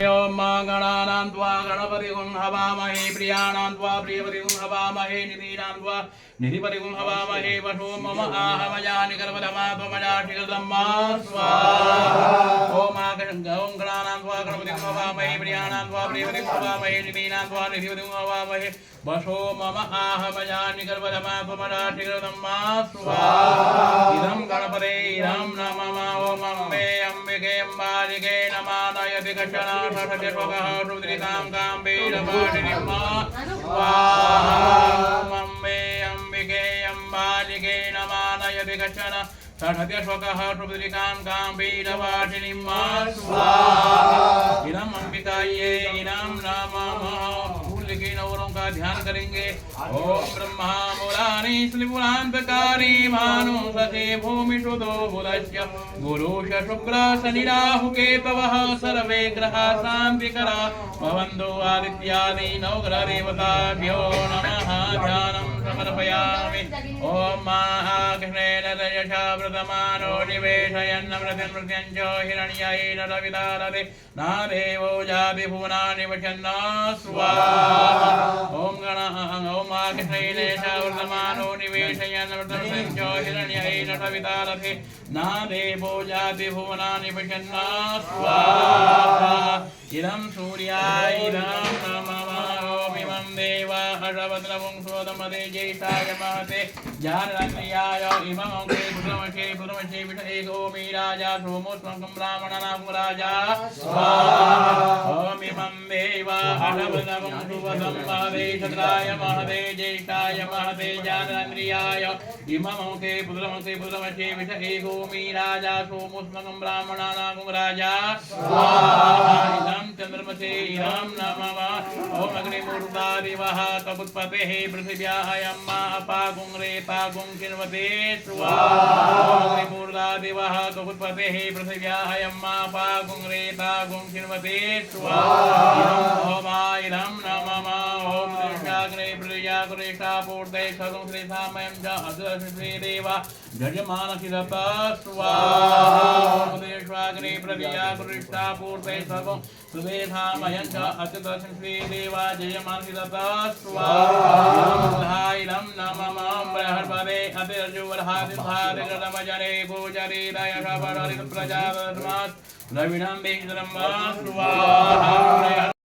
ओम गणानां त्वा गणपतिं हवामहे प्रियाणां त्वा प्रियपतिं हवामहे निधीनां त्वा निधिपतिं हवामहे वशो मम आहमयानि गर्भधमा त्वमजाशिगर्धम्मा स्वाहा ओम गणानां त्वा गणपतिं हवामहे प्रियाणां त्वा प्रियपतिं हवामहे निधीनां त्वा निधिपतिं हवामहे वशो मम आहमयानि गर्भधमा त्वमजाशिगर्धम्मा स्वाहा इदं गणपते इदं नमः ओम अम्बे अम्बिके अम्बालिके नमानयति गच्छना षट् रुद्रिकां काम्बीरपाणिनिम्मा स्वाहा अम्बे अम्बिके अम्बालिके नमानयति गच्छन षट् रुद्रिकां काम्बीरपाणिनिम्मा स्वाहा इदम् अम्बिकायै इदं नमः के नवरों का ध्यान करेंगे। ओम ब्रह्मा मूलानि श्रीपुरांतकारी भानु सते भूमि सुदो बुधस्य गुरुश शुक्र शनि राहु केतवः सर्वे ग्रहा शांतिकरा भवन्तु आदित्यादि नवग्रह देवताभ्यो नमः ध्यानं समर्पयामि। ओम महाकृष्णेन दयशा व्रतमानो निवेशयन् मृत्यञ्च हिरण्येन रविदारते न देवो जाति भुवनानि वचन्न स्वाहा ओम ओम कृष्णेन वर्तमानो निवेशयन् मृत्यञ्च हिरण्येन रविदारते न देवो जाति भुवनानि वचन्न स्वाहा इदं सूर्याय इदं नमः ओम इमं देवा हर्षभद्रवं स्वदमदे ज्येष्ठाय महते जानरात्र्याय इमं पुत्रमशे विषये गोमी राजा सोमोस्मकं ब्राह्मणानां राजा स्वाहा ओम इमं देवा हर्षभद्रवं स्वदं महते क्षत्राय महते ज्येष्ठाय महते जानरात्र्याय इमं पुत्रमशे विषये गोमी राजा सोमोस्मकं ब्राह्मणानां राजा स्वाहा चंद्रमसे इदं नमः ओम अग्निमूर्धादिवः कपुत्पतेः पृथिव्याः यम्मा अपागुं रेतागुं किन्वते स्वाहा अग्निमूर्धादिवः कपुत्पतेः पृथिव्याः यम्मा अपागुं रेतागुं किन्वते स्वाहा इदं नमः ओम दृश्याग्ने प्रियाग्रेषा पूर्ते सगुं श्रीधामयं च अदृश्यदेवा जजमानसिदता स्वाहा ओम दृश्याग्ने प्रियाग्रेषा पूर्ते सगुं सुवेधामयं च अत्यदर्शन श्रीदेवा जयमानसिदता स्वाहा इदं नमः बृहस्पते अतिर्जुवल्हादिभादिगतमजने गोचरे दयशपरिप्रजातस्मात् द्रविणं देशधर्मा स्वाहा